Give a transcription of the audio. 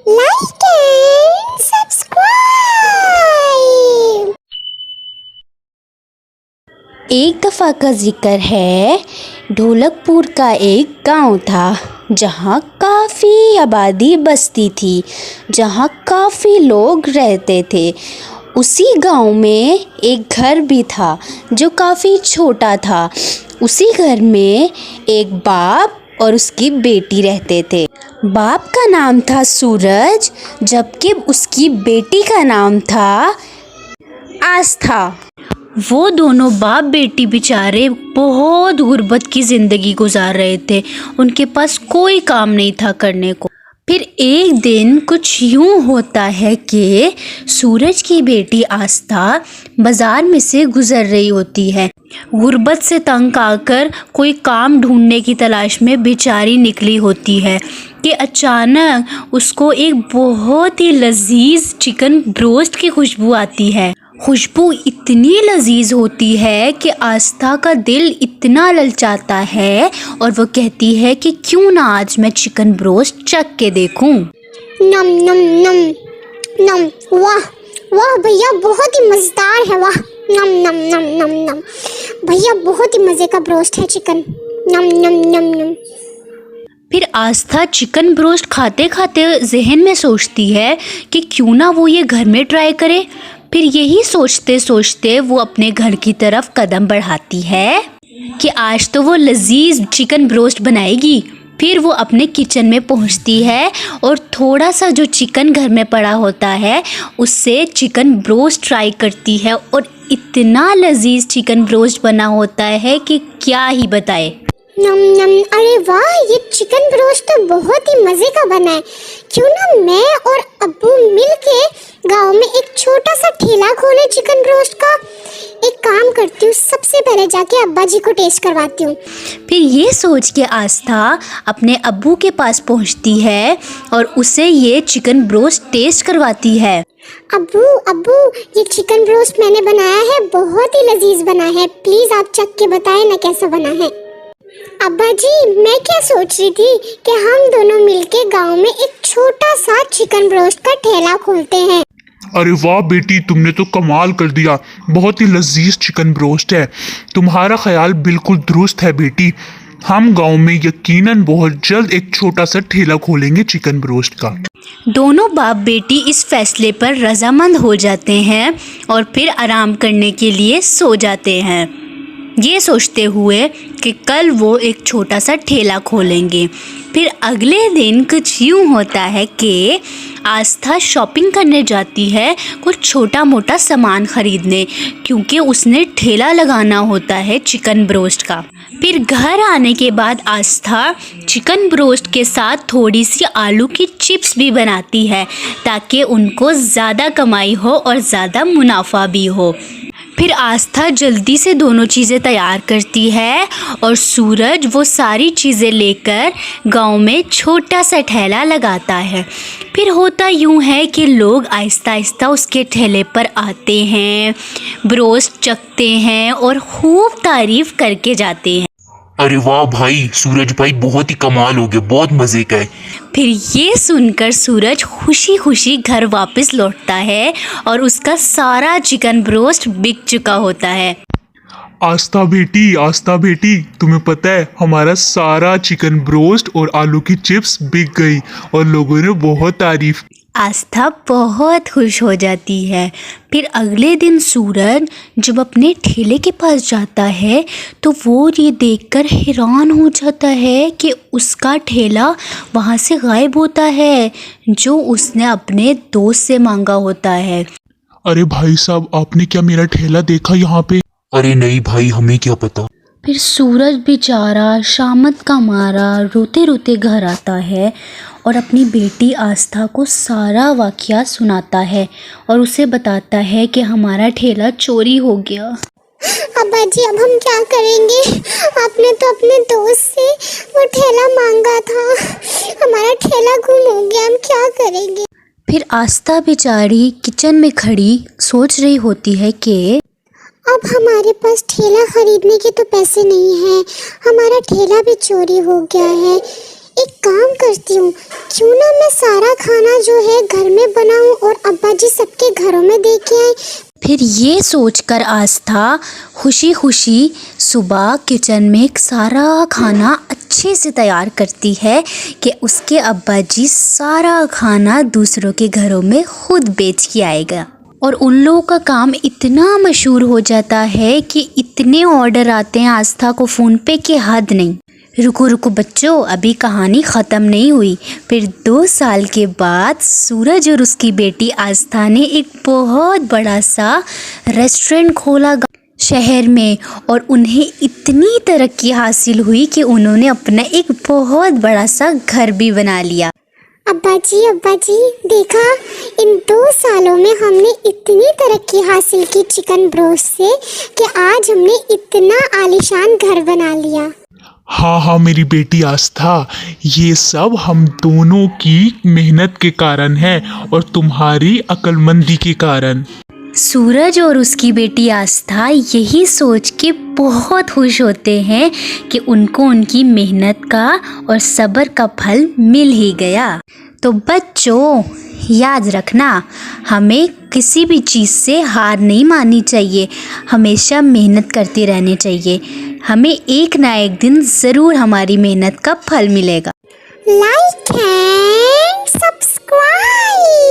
Like and subscribe. एक दफ़ा का जिक्र है, ढोलकपुर का एक गांव था जहां काफ़ी आबादी बसती थी, जहां काफ़ी लोग रहते थे। उसी गांव में एक घर भी था जो काफ़ी छोटा था। उसी घर में एक बाप और उसकी बेटी रहते थे। बाप का नाम था सूरज, जबकि उसकी बेटी का नाम था आस्था। वो दोनों बाप बेटी बेचारे बहुत गुर्बत की ज़िंदगी गुजार रहे थे। उनके पास कोई काम नहीं था करने को। फिर एक दिन कुछ यूं होता है कि सूरज की बेटी आस्था बाज़ार में से गुज़र रही होती है। गुर्बत से तंग आकर कोई काम ढूंढने की तलाश में बेचारी निकली होती है कि अचानक उसको एक बहुत ही लजीज चिकन ब्रोस्ट की खुशबू आती है। खुशबू इतनी लजीज होती है कि आस्था का दिल इतना ललचाता है और वो कहती है कि क्यों ना आज मैं चिकन ब्रोस्ट चख के देखूं। नम नम नम नम, वाह वाह भैया, बहुत ही मजेदार है। वाह, नम नम नम नम नम, भैया बहुत ही मजे का ब्रोस्ट है चिकन। नम नम नम नम। फिर आस्था चिकन ब्रोस्ट खाते खाते जहन में सोचती है कि क्यों ना वो ये घर में ट्राई करे। फिर यही सोचते सोचते वो अपने घर की तरफ कदम बढ़ाती है कि आज तो वो लजीज चिकन ब्रोस्ट बनाएगी। फिर वो अपने किचन में पहुंचती है और थोड़ा सा जो चिकन घर में पड़ा होता है उससे चिकन ब्रोस्ट ट्राई करती है और इतना लजीज चिकन ब्रोस्ट बना होता है कि क्या ही बताए। नम नम, अरे वाह, ये चिकन ब्रोस्ट तो बहुत ही मजे का बना है। क्यों ना मैं और अब्बू मिलके गांव में एक छोटा सा ठेला खोले चिकन ब्रोस्ट का। एक काम करती हूँ, सबसे पहले जाके अब्बा जी को टेस्ट करवाती हूँ। फिर ये सोच के आस्था अपने अब्बू के पास पहुंचती है और उसे ये चिकन ब्रोस्ट टेस्ट करवाती है। अब्बू अब्बू, ये चिकन ब्रोस्ट मैंने बनाया है, बहुत ही लजीज बना है। प्लीज आप चख के बताएं ना कैसा बना है। अब्बा जी, मैं क्या सोच रही थी कि हम दोनों मिलके गांव में एक छोटा सा चिकन ब्रोस्ट का ठेला खोलते हैं। अरे वाह बेटी, तुमने तो कमाल कर दिया। बहुत ही लजीज चिकन ब्रोस्ट है। तुम्हारा ख्याल बिल्कुल दुरुस्त है बेटी। हम गांव में यकीनन बहुत जल्द एक छोटा सा ठेला खोलेंगे चिकन ब्रोस्ट का। दोनों बाप बेटी इस फैसले पर रजामंद हो जाते हैं और फिर आराम करने के लिए सो जाते हैं, ये सोचते हुए कि कल वो एक छोटा सा ठेला खोलेंगे। फिर अगले दिन कुछ यूँ होता है कि आस्था शॉपिंग करने जाती है कुछ छोटा मोटा सामान ख़रीदने, क्योंकि उसने ठेला लगाना होता है चिकन ब्रोस्ट का। फिर घर आने के बाद आस्था चिकन ब्रोस्ट के साथ थोड़ी सी आलू की चिप्स भी बनाती है ताकि उनको ज़्यादा कमाई हो और ज़्यादा मुनाफा भी हो। फिर आस्था जल्दी से दोनों चीज़ें तैयार करती है और सूरज वो सारी चीज़ें लेकर गांव में छोटा सा ठेला लगाता है। फिर होता यूँ है कि लोग आहिस्ता आहिस्ता उसके ठेले पर आते हैं, ब्रोस्ट चखते हैं और खूब तारीफ़ करके जाते हैं। अरे वाह भाई, सूरज भाई बहुत ही कमाल हो गया, बहुत मजे का है। फिर ये सुनकर सूरज खुशी खुशी घर वापस लौटता है और उसका सारा चिकन ब्रोस्ट बिक चुका होता है। आस्था बेटी, तुम्हें पता है हमारा सारा चिकन ब्रोस्ट और आलू की चिप्स बिक गई और लोगों ने बहुत तारीफ। आस्था बहुत खुश हो जाती है। फिर अगले दिन सूरज जब अपने ठेले के पास जाता है तो वो ये देखकर हैरान हो जाता है कि उसका ठेला वहाँ से गायब होता है जो उसने अपने दोस्त से मांगा होता है। अरे भाई साहब, आपने क्या मेरा ठेला देखा यहाँ पे? अरे नहीं भाई, हमें क्या पता। फिर सूरज बेचारा शामत का मारा रोते रोते घर आता है और अपनी बेटी आस्था को सारा वाकया सुनाता है और उसे बताता है कि हमारा ठेला चोरी हो गया। अब्बा जी, अब हम क्या करेंगे? आपने तो अपने दोस्त से वो ठेला मांगा था, हमारा ठेला गुम हो गया, हम क्या करेंगे? फिर आस्था बेचारी किचन में खड़ी सोच रही होती है कि अब हमारे पास ठेला खरीदने के तो पैसे नहीं हैं, हमारा ठेला भी चोरी हो गया है। एक काम करती हूँ, क्यों ना मैं सारा खाना जो बनाऊं और अब्बा जी सबके घरों में दे के आए। फिर ये सोचकर आस्था खुशी खुशी सुबह किचन में सारा खाना अच्छे से तैयार करती है कि उसके अब्बा जी सारा खाना दूसरों के घरों में खुद बेच के आएगा। और उन लोगों का काम इतना मशहूर हो जाता है कि इतने ऑर्डर आते हैं आस्था को फ़ोन पे कि हद नहीं। रुको रुको बच्चों, अभी कहानी ख़त्म नहीं हुई। फिर 2 साल के बाद सूरज और उसकी बेटी आस्था ने एक बहुत बड़ा सा रेस्टोरेंट खोला शहर में, और उन्हें इतनी तरक्की हासिल हुई कि उन्होंने अपना एक बहुत बड़ा सा घर भी बना लिया। अब्बा जी देखा, इन 2 सालों में हमने इतनी तरक्की हासिल की चिकन ब्रोस्ट से कि आज हमने इतना आलीशान घर बना लिया। हाँ हाँ मेरी बेटी आस्था, ये सब हम दोनों की मेहनत के कारण है और तुम्हारी अक्लमंदी के कारण। सूरज और उसकी बेटी आस्था यही सोच के बहुत खुश होते हैं कि उनको उनकी मेहनत का और सब्र का फल मिल ही गया। तो बच्चों याद रखना, हमें किसी भी चीज़ से हार नहीं माननी चाहिए, हमेशा मेहनत करते रहने चाहिए। हमें एक ना एक दिन ज़रूर हमारी मेहनत का फल मिलेगा। Like and subscribe.